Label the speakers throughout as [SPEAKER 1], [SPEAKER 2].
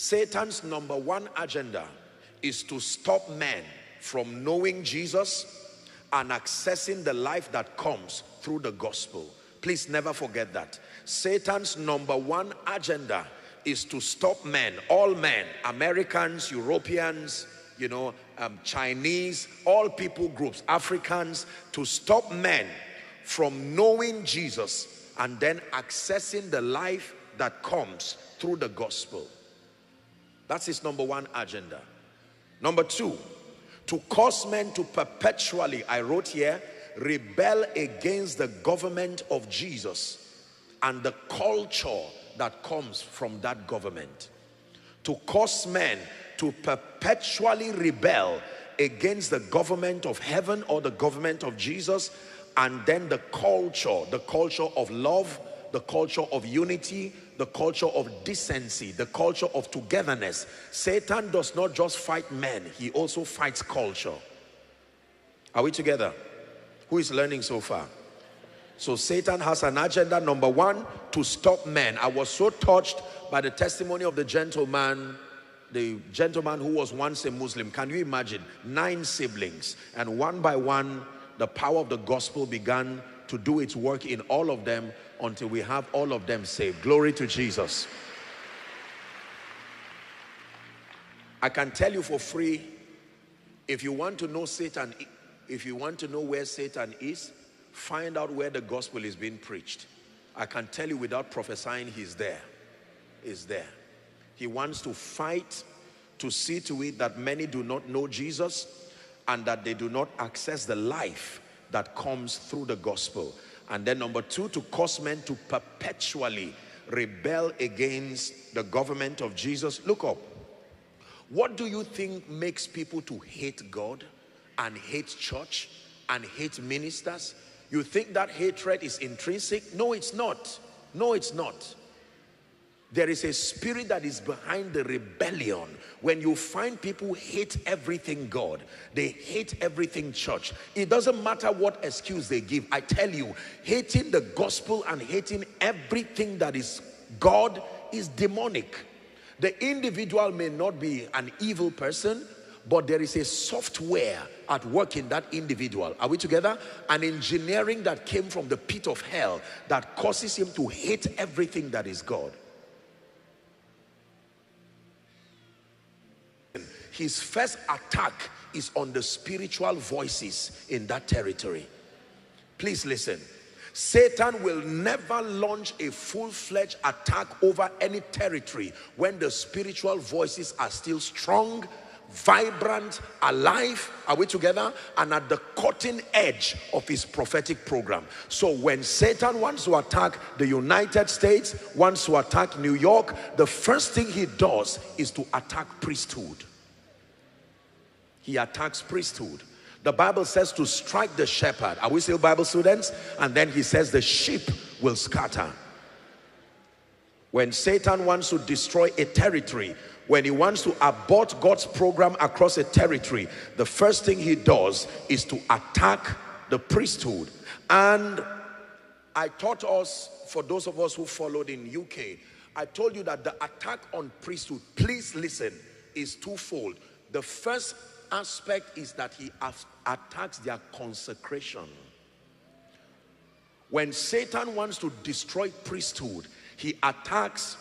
[SPEAKER 1] Satan's number one agenda is to stop men from knowing Jesus and accessing the life that comes through the gospel. Please never forget that. Satan's number one agenda is to stop men, all men, Americans, Europeans, Chinese, all people groups, Africans, to stop men from knowing Jesus and then accessing the life that comes through the gospel. That's his number one agenda. Number two, to cause men to perpetually, I wrote here, rebel against the government of Jesus and the culture that comes from that government. To cause men to perpetually rebel against the government of heaven or the government of Jesus, and then the culture of love, the culture of unity, the culture of decency, the culture of togetherness. Satan does not just fight men, he also fights culture. Are we together? Who is learning so far? So Satan has an agenda, number one, to stop men. I was so touched by the testimony of the gentleman who was once a Muslim. Can you imagine? 9 siblings, and one by one the power of the gospel began to do its work in all of them until we have all of them saved. Glory to Jesus. I can tell you for free, if you want to know Satan, if you want to know where Satan is, find out where the gospel is being preached. I can tell you without prophesying, he's there. He's there. He wants to fight to see to it that many do not know Jesus and that they do not access the life that comes through the gospel. And then number two, to cause men to perpetually rebel against the government of Jesus. Look up. What do you think makes people to hate God and hate church and hate ministers? You think that hatred is intrinsic? No, it's not. No, it's not. There is a spirit that is behind the rebellion. When you find people hate everything God, they hate everything church, it doesn't matter what excuse they give. I tell you, hating the gospel and hating everything that is God is demonic. The individual may not be an evil person, but there is a software at work in that individual. Are we together? An engineering that came from the pit of hell that causes him to hate everything that is God. His first attack is on the spiritual voices in that territory. Please listen. Satan will never launch a full-fledged attack over any territory when the spiritual voices are still strong, vibrant, alive. Are we together? And at the cutting edge of his prophetic program. So when Satan wants to attack the United States, wants to attack New York, the first thing he does is to attack priesthood. He attacks priesthood. The Bible says to strike the shepherd. Are we still Bible students? And then he says the sheep will scatter. When Satan wants to destroy a territory, when he wants to abort God's program across a territory, the first thing he does is to attack the priesthood. And I taught us, for those of us who followed in UK, I told you that the attack on priesthood, please listen, is twofold. The first aspect is that he attacks their consecration. When Satan wants to destroy priesthood, he attacks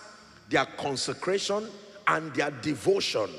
[SPEAKER 1] their consecration and their devotion